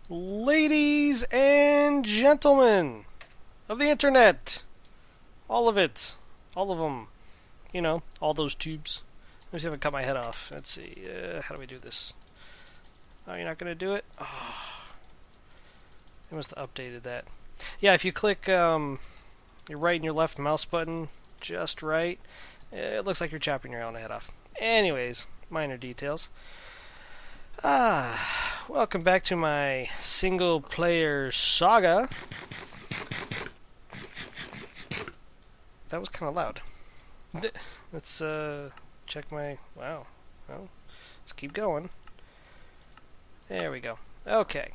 Ladies and gentlemen of the internet, all of it, all of them, all those tubes. Let me see if I can cut my head off. Let's see, how do we do this? Oh, you're not going to do it? Oh, they must have updated that. Yeah, if you click your right and your left mouse button just right, it looks like you're chopping your own head off. Anyways, minor details. Welcome back to my single-player Saga. That was kind of loud. Let's check my... Wow. Well, let's keep going. There we go. Okay.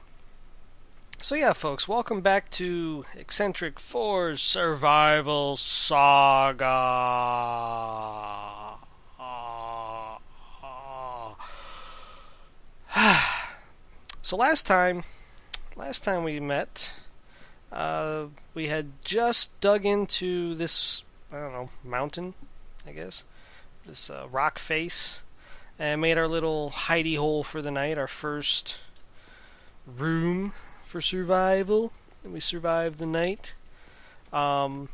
So yeah, folks, welcome back to xcentrik4's Survival Saga. So last time we met, we had just dug into this, I don't know, mountain, I guess, this rock face, and made our little hidey-hole for the night, our first room for survival, and we survived the night. I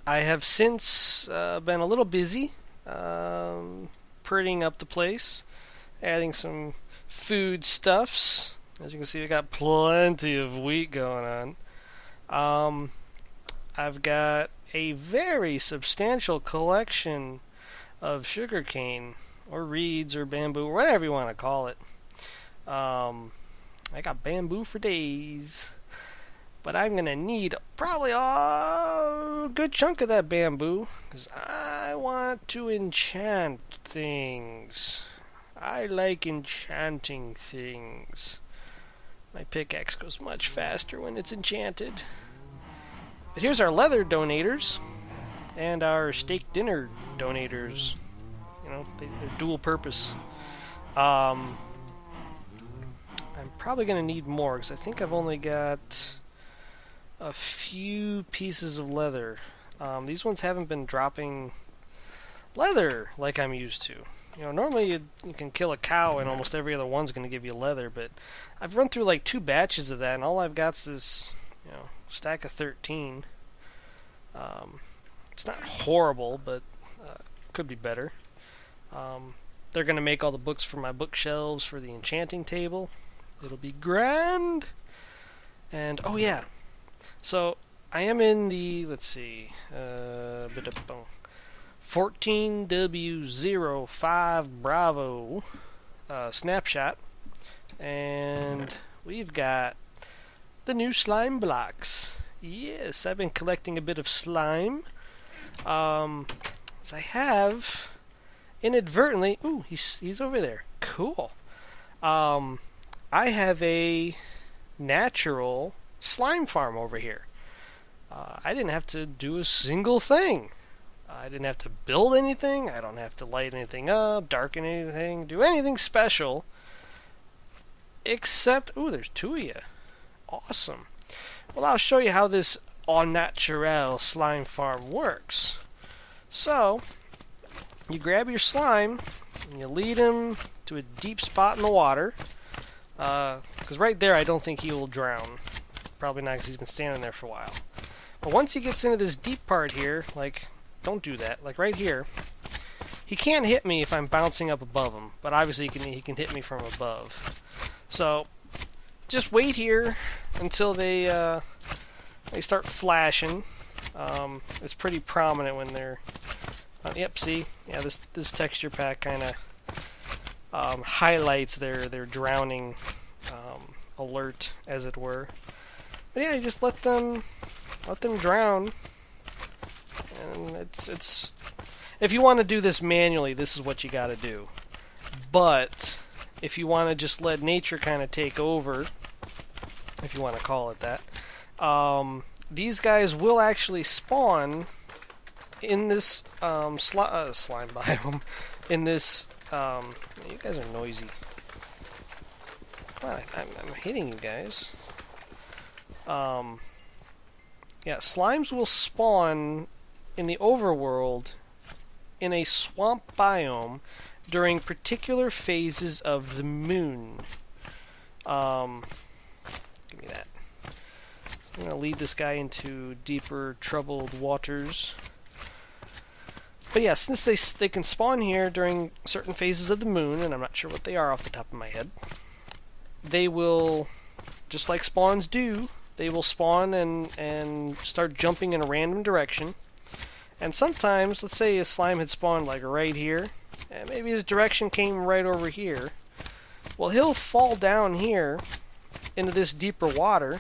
have since been a little busy prettying up the place, adding some food stuffs. As you can see, we got plenty of wheat going on. I've got a very substantial collection of sugarcane, or reeds, or bamboo, or whatever you want to call it. I got bamboo for days. But I'm going to need probably a good chunk of that bamboo, because I want to enchant things. I like enchanting things. My pickaxe goes much faster when it's enchanted. But here's our leather donators and our steak dinner donators. They're dual purpose. I'm probably going to need more because I think I've only got a few pieces of leather. These ones haven't been dropping leather like I'm used to. Normally you can kill a cow and almost every other one's going to give you leather, but I've run through like 2 batches of that, and all I've got's this, stack of 13. It's not horrible, but could be better. They're going to make all the books for my bookshelves for the enchanting table. It'll be grand. And, oh yeah, so I am in the, let's see, 14W05 Bravo snapshot, and we've got the new slime blocks. Yes, I've been collecting a bit of slime. As I have inadvertently, ooh, he's over there. Cool. I have a natural slime farm over here. I didn't have to do a single thing. I didn't have to build anything. I don't have to light anything up, darken anything, do anything special. Except, ooh, there's 2 of you. Awesome. Well, I'll show you how this au naturel slime farm works. So, you grab your slime, and you lead him to a deep spot in the water. Because right there, I don't think he will drown. Probably not, because he's been standing there for a while. But once he gets into this deep part here, like... Don't do that. Like right here, he can't hit me if I'm bouncing up above him, but obviously he can hit me from above. So just wait here until they start flashing. It's pretty prominent when they're. Yep. See, yeah. This texture pack kind of highlights their drowning alert, as it were. But yeah, you just let them drown. And it's if you want to do this manually, this is what you got to do. But if you want to just let nature kind of take over, if you want to call it that, these guys will actually spawn in this slime biome. In this, you guys are noisy. Come on, I'm hitting you guys. Yeah, slimes will spawn in the overworld in a swamp biome during particular phases of the moon. I'm going to lead this guy into deeper, troubled waters. But yeah, since they can spawn here during certain phases of the moon, and I'm not sure what they are off the top of my head, they will, just like spawns do, they will spawn and start jumping in a random direction. And sometimes, let's say a slime had spawned like right here, and maybe his direction came right over here. Well, he'll fall down here into this deeper water,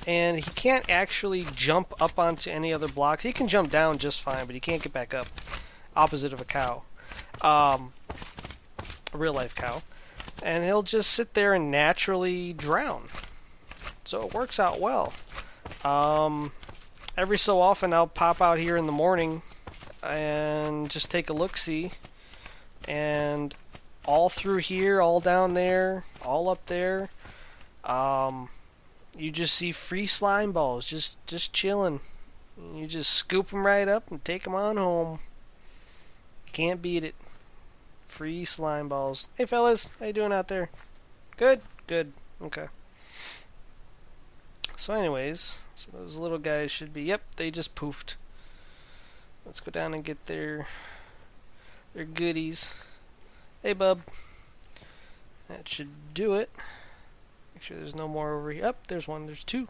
and he can't actually jump up onto any other blocks. He can jump down just fine, but he can't get back up. Opposite of a cow. A real-life cow. And he'll just sit there and naturally drown. So it works out well. Every so often I'll pop out here in the morning and just take a look-see. And all through here, all down there, all up there, you just see free slime balls just chilling. You just scoop them right up and take them on home. Can't beat it. Free slime balls. Hey fellas, how you doing out there? Good? Good. Okay. So anyways, so those little guys should be, yep, they just poofed. Let's go down and get their goodies. Hey bub. That should do it. Make sure there's no more over here. Up, there's one. There's two.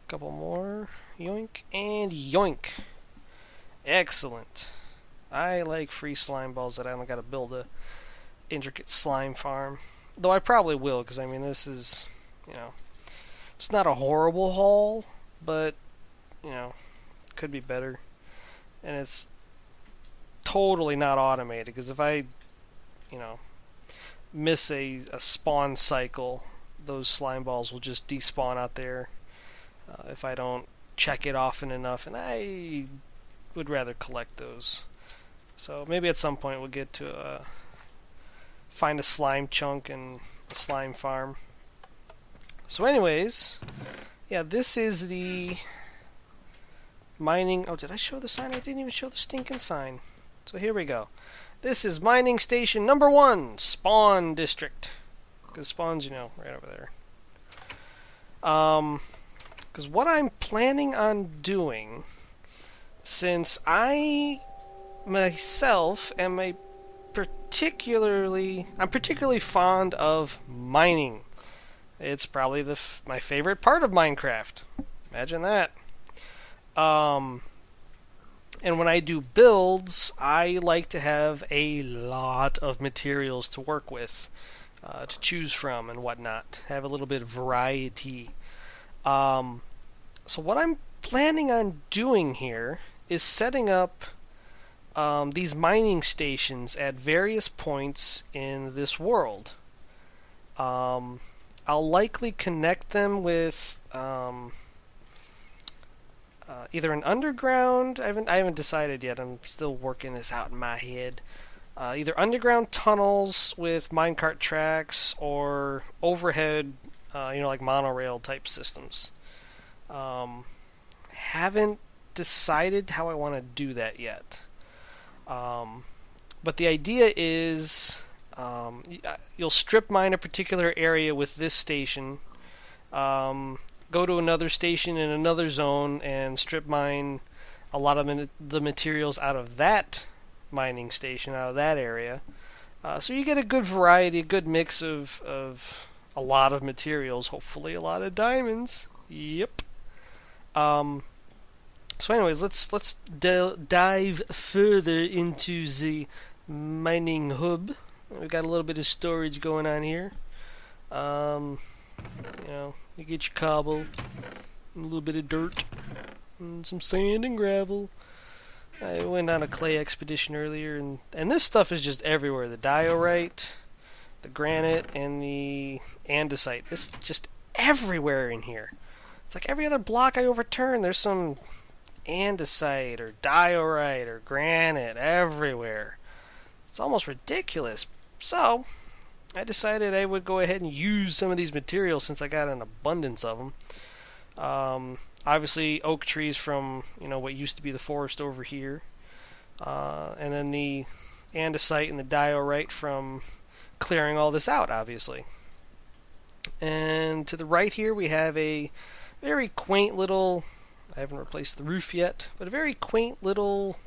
Couple more. Yoink and yoink. Excellent. I like free slime balls that I don't got to build a intricate slime farm. Though I probably will, because I mean this is, you know, it's not a horrible haul, but you know, could be better. And it's totally not automated, because if I, you know, miss a spawn cycle, those slime balls will just despawn out there if I don't check it often enough, and I would rather collect those. So maybe at some point we'll get to find a slime chunk and a slime farm. So anyways, yeah, this is the mining... Oh, did I show the sign? I didn't even show the stinking sign. So here we go. This is mining station number 1, Spawn District. Because spawn's, you know, right over there. Because what I'm planning on doing, since I myself am I'm particularly fond of mining. It's probably my favorite part of Minecraft. Imagine that. And when I do builds, I like to have a lot of materials to work with, to choose from and whatnot. Have a little bit of variety. So what I'm planning on doing here is setting up these mining stations at various points in this world. I'll likely connect them with either an underground. I haven't decided yet. I'm still working this out in my head. Either underground tunnels with minecart tracks or overhead, like monorail type systems. Haven't decided how I want to do that yet. But the idea is you'll strip mine a particular area with this station, go to another station in another zone and strip mine a lot of the materials out of that mining station, out of that area. So you get a good variety, a good mix of a lot of materials, hopefully a lot of diamonds. Yep. So anyways, let's dive further into the mining hub. We've got a little bit of storage going on here. You get your cobble, a little bit of dirt, and some sand and gravel. I went on a clay expedition earlier, and this stuff is just everywhere. The diorite, the granite, and the andesite. It's just everywhere in here. It's like every other block I overturn, there's some andesite or diorite or granite everywhere. It's almost ridiculous. So I decided I would go ahead and use some of these materials since I got an abundance of them. Obviously oak trees from what used to be the forest over here, and then the andesite and the diorite from clearing all this out, obviously. And to the right here we have a very quaint little, I haven't replaced the roof yet, but a very quaint little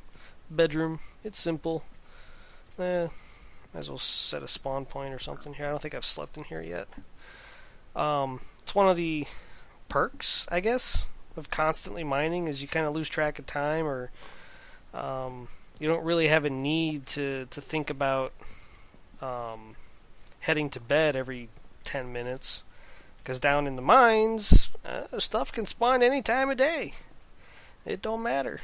bedroom. It's simple. Might as well set a spawn point or something here. I don't think I've slept in here yet. It's one of the perks, I guess, of constantly mining, is you kind of lose track of time, or you don't really have a need to think about heading to bed every 10 minutes. Because down in the mines, stuff can spawn any time of day. It don't matter.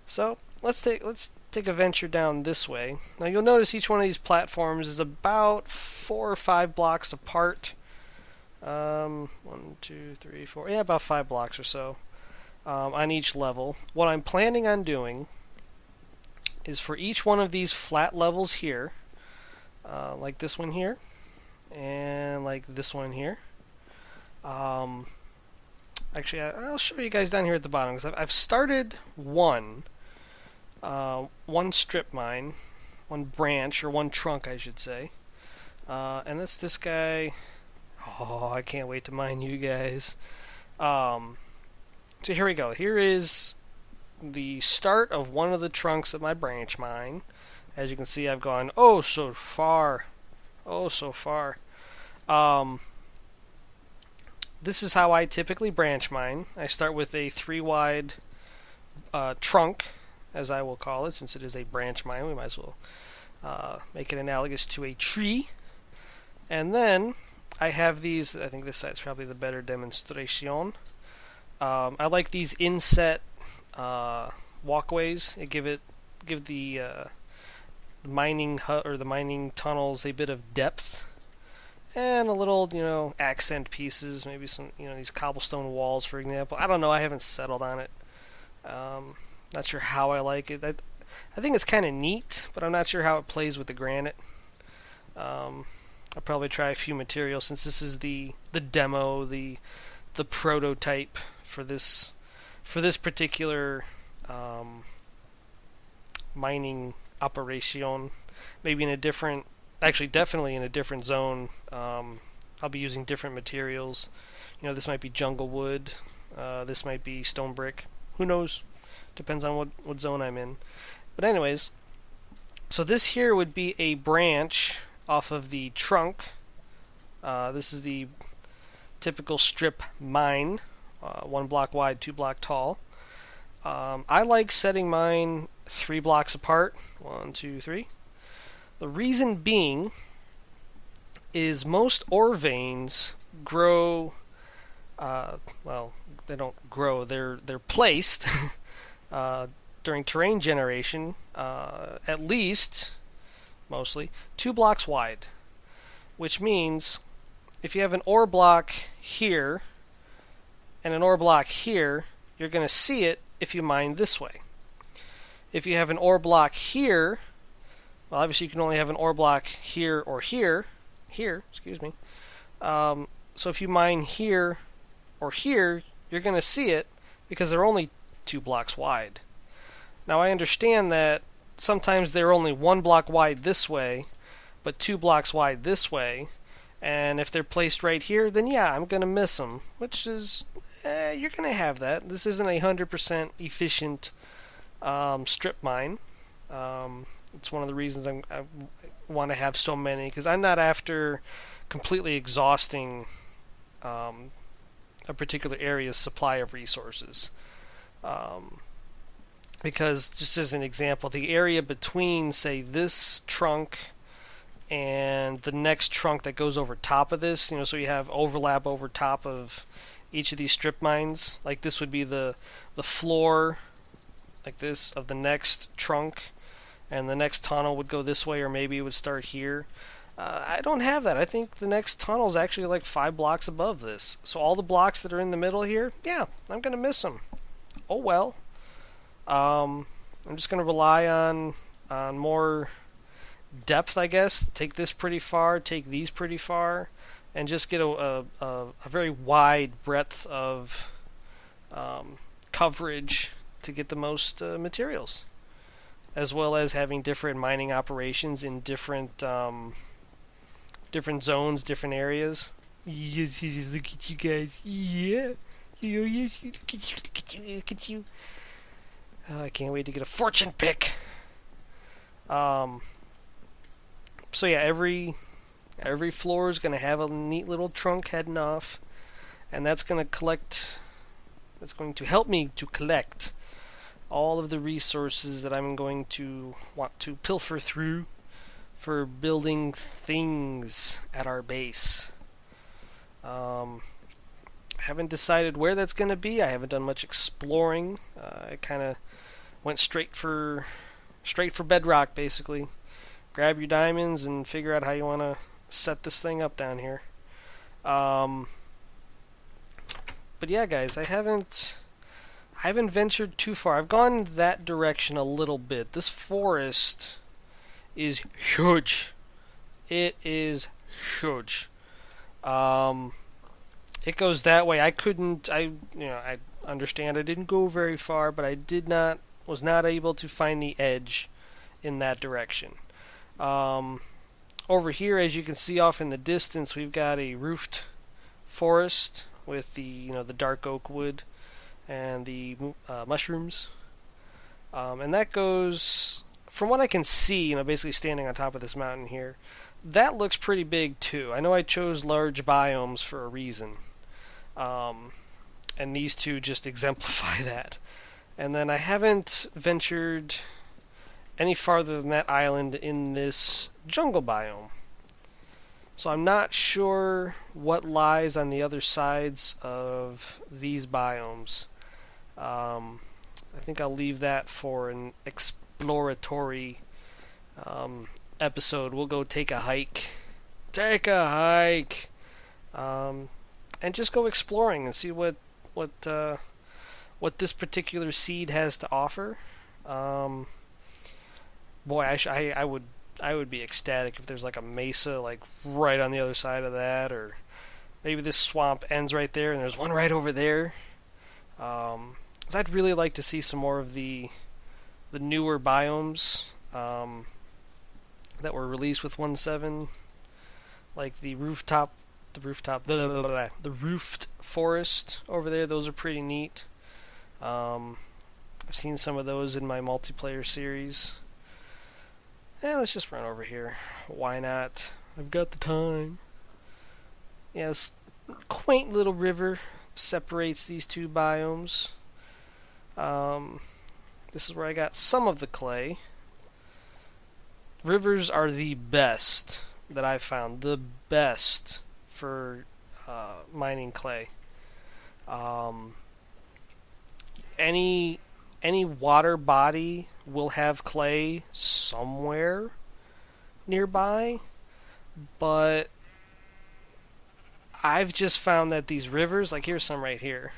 So let's take a venture down this way. Now you'll notice each one of these platforms is about 4 or 5 blocks apart. 1, 2, 3, 4. Yeah, about 5 blocks or so on each level. What I'm planning on doing is for each one of these flat levels here, like this one here, and like this one here. Actually, I'll show you guys down here at the bottom, because I've started one strip mine, one branch, or one trunk, I should say. And that's this guy. Oh, I can't wait to mine you guys. So here we go. Here is the start of one of the trunks of my branch mine. As you can see, I've gone so far. Oh, so far. This is how I typically branch mine. I start with a 3-wide trunk, as I will call it, since it is a branch mine. We might as well make it analogous to a tree. And then I have these. I think this side's probably the better demonstration. I like these inset walkways. It give the mining hut or the mining tunnels a bit of depth, and a little, accent pieces, maybe some, these cobblestone walls, for example. I don't know, I haven't settled on it. Not sure how I like it. I think it's kind of neat, but I'm not sure how it plays with the granite. I'll probably try a few materials, since this is the demo, the prototype for this particular mining operation. Maybe in a different, actually definitely in a different zone. I'll be using different materials. This might be jungle wood, this might be stone brick, who knows, depends on what zone I'm in. But anyways, so this here would be a branch off of the trunk. This is the typical strip mine, 1 block wide, 2 block tall. I like setting mine 3 blocks apart. 1, 2, 3. The reason being is most ore veins grow. Well, they don't grow. They're placed during terrain generation. At least, mostly, 2 blocks wide, which means if you have an ore block here and an ore block here, you're going to see it if you mine this way. If you have an ore block here, well, obviously you can only have an ore block here or here, excuse me. So if you mine here or here, you're going to see it because they're only 2 blocks wide. Now I understand that sometimes they're only 1 block wide this way, but 2 blocks wide this way, and if they're placed right here, then yeah, I'm going to miss them, which is, you're going to have that. This isn't a 100% efficient strip mine. It's one of the reasons I want to have so many, because I'm not after completely exhausting a particular area's supply of resources. Because, just as an example, the area between, say, this trunk and the next trunk that goes over top of this, so you have overlap over top of each of these strip mines. Like this would be the floor, like this, of the next trunk, and the next tunnel would go this way, or maybe it would start here. I don't have that. I think the next tunnel is actually like 5 blocks above this. So all the blocks that are in the middle here, yeah, I'm going to miss them. Oh well. I'm just going to rely on more depth, I guess. Take this pretty far, take these pretty far, and just get a very wide breadth of coverage to get the most materials, as well as having different mining operations in different zones, different areas. Yes, look at you guys. Yeah. you. Yes, you. Look at you. Look at you. Look at you. I can't wait to get a fortune pick. So yeah, every floor is going to have a neat little trunk heading off, and that's going to collect. That's going to help me to collect all of the resources that I'm going to want to pilfer through for building things at our base. I haven't decided where that's going to be. I haven't done much exploring. I kind of went straight for bedrock, basically. Grab your diamonds and figure out how you want to set this thing up down here. But yeah, guys, I haven't ventured too far. I've gone that direction a little bit. This forest is huge. It is huge. It goes that way. I understand I didn't go very far, but was not able to find the edge in that direction. Over here, as you can see off in the distance, we've got a roofed forest with the dark oak wood and the mushrooms, and that goes, from what I can see, basically standing on top of this mountain here, that looks pretty big too. I know I chose large biomes for a reason, and these two just exemplify that. And then I haven't ventured any farther than that island in this jungle biome. So I'm not sure what lies on the other sides of these biomes. I think I'll leave that for an exploratory episode. We'll go take a hike. And just go exploring and see what this particular seed has to offer. Boy, I would be ecstatic if there's like a mesa like right on the other side of that, or maybe this swamp ends right there and there's one right over there. 'Cause I'd really like to see some more of the newer biomes that were released with 1.7, like the roofed forest over there. Those are pretty neat. I've seen some of those in my multiplayer series. Let's just run over here. Why not? I've got the time. Yeah, this quaint little river separates these two biomes. This is where I got some of the clay. Rivers are the best that I've found. The best for mining clay. Any water body will have clay somewhere nearby, but I've just found that these rivers, like here's some right here,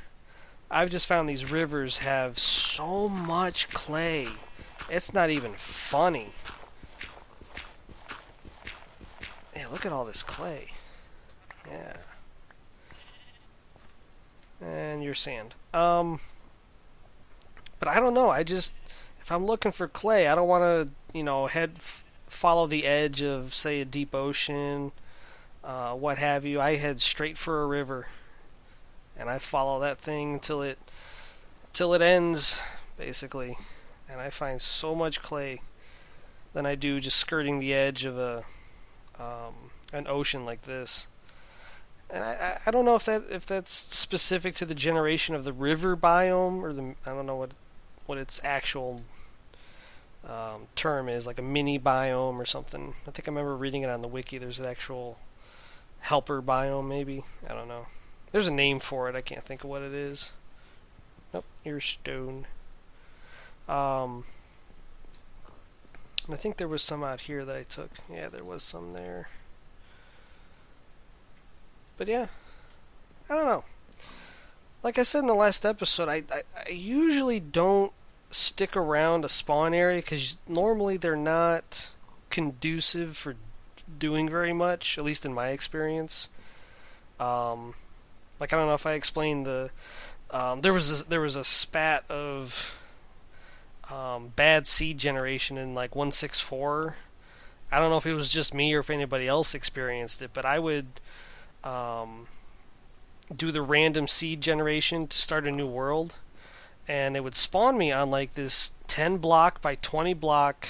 I've just found these rivers have so much clay, it's not even funny. Yeah, look at all this clay. Yeah. And your sand. But I don't know, if I'm looking for clay, I don't want to, follow the edge of, say, a deep ocean, what have you. I head straight for a river, and I follow that thing till it ends, basically. And I find so much clay than I do just skirting the edge of an ocean like this. And I don't know if that's specific to the generation of the river biome, or I don't know what its actual term is, like a mini biome or something. I think I remember reading it on the wiki. There's an actual helper biome, maybe. I don't know. There's a name for it. I can't think of what it is. Nope, here's stone. And I think there was some out here that I took. Yeah, there was some there. But yeah, I don't know. Like I said in the last episode, I usually don't stick around a spawn area because normally they're not conducive for doing very much, at least in my experience. Like, I don't know if I explained there was a spat of bad seed generation in like 1.6.4. I don't know if it was just me or if anybody else experienced it, but I would do the random seed generation to start a new world, and it would spawn me on like this 10 block by 20 block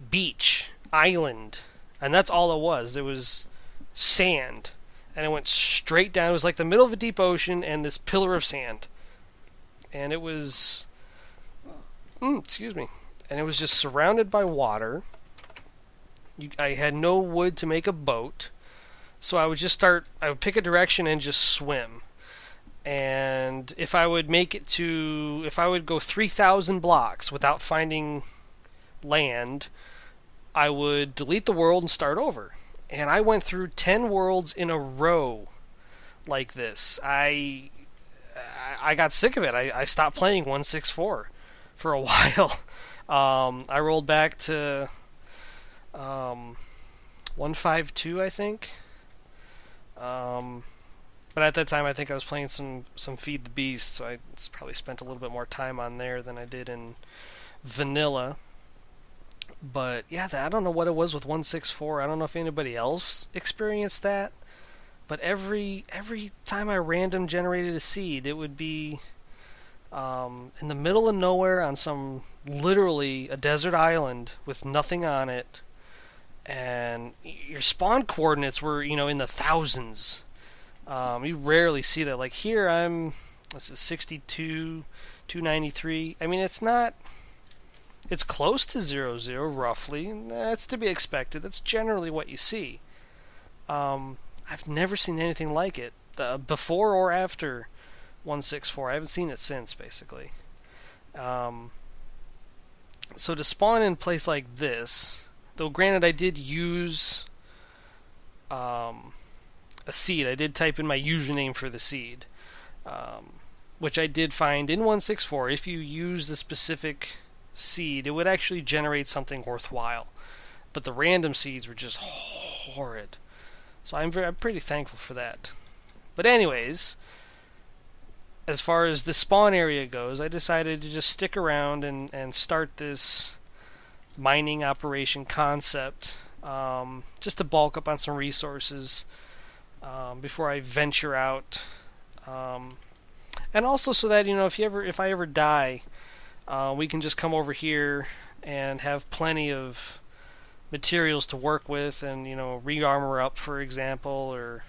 beach island, and that's all it was. It was sand, and it went straight down. It was like the middle of a deep ocean and this pillar of sand, and it was excuse me, and it was just surrounded by water. I had no wood to make a boat, so I would pick a direction and just swim. And if I would go 3,000 blocks without finding land, I would delete the world and start over. And I went through 10 worlds in a row like this. I got sick of it. I stopped playing 164 for a while. I rolled back to 152, I think. But at that time, I think I was playing some Feed the Beast, so I probably spent a little bit more time on there than I did in vanilla. But yeah, I don't know what it was with 164. I don't know if anybody else experienced that. But every time I random generated a seed, it would be in the middle of nowhere on some literally a desert island with nothing on it, and your spawn coordinates were in the thousands. You rarely see that. Like here, this is 62, 293. I mean, it's close to 00 roughly. That's to be expected. That's generally what you see. I've never seen anything like it before or after 164. I haven't seen it since, basically. So to spawn in a place like this, though granted I did use a seed. I did type in my username for the seed, which I did find in 164. If you use the specific seed, it would actually generate something worthwhile. But the random seeds were just horrid. So I'm pretty thankful for that. But anyways, as far as the spawn area goes, I decided to just stick around and start this mining operation concept, just to bulk up on some resources before I venture out, and also so that if I ever die, we can just come over here and have plenty of materials to work with, and re-armor up, for example, or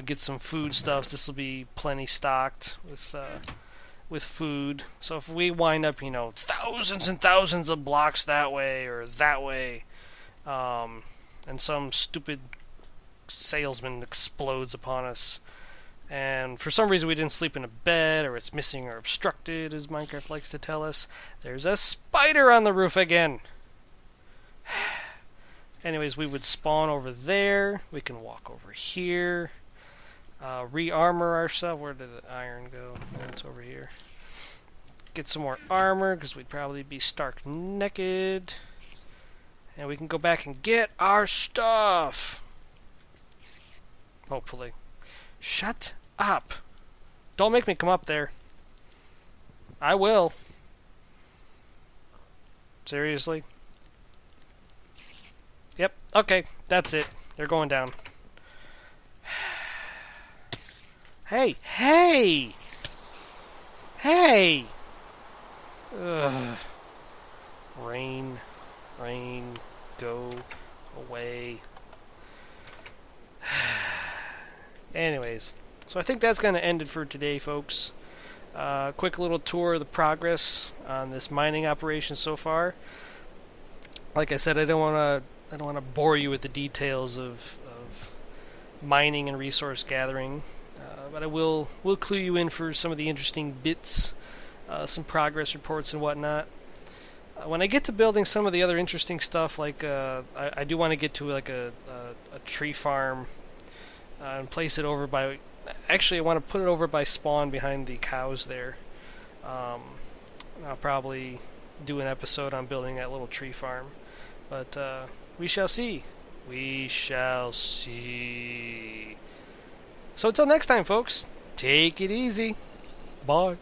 get some foodstuffs. This will be plenty stocked with food. So if we wind up thousands and thousands of blocks that way or that way, and some stupid salesman explodes upon us, and for some reason we didn't sleep in a bed, or it's missing or obstructed, as Minecraft likes to tell us, there's a spider on the roof again. Anyways, we would spawn over there. We can walk over here, re-armor ourselves. Where did the iron go? Oh, it's over here. Get some more armor, because we'd probably be stark naked. And we can go back and get our stuff. Hopefully. Shut up. Don't make me come up there. I will. Seriously? Yep, okay, that's it. They're going down. Hey! Hey! Hey! Ugh. Rain. Rain. Go away. Anyways, so I think that's going to end it for today, folks. Quick little tour of the progress on this mining operation so far. Like I said, I don't want to bore you with the details of mining and resource gathering, but I will clue you in for some of the interesting bits, some progress reports and whatnot. When I get to building some of the other interesting stuff, like I do want to get to like a tree farm and place it over by. Actually, I want to put it over by spawn behind the cows there. I'll probably do an episode on building that little tree farm, but we shall see. We shall see. So until next time, folks, take it easy. Bye.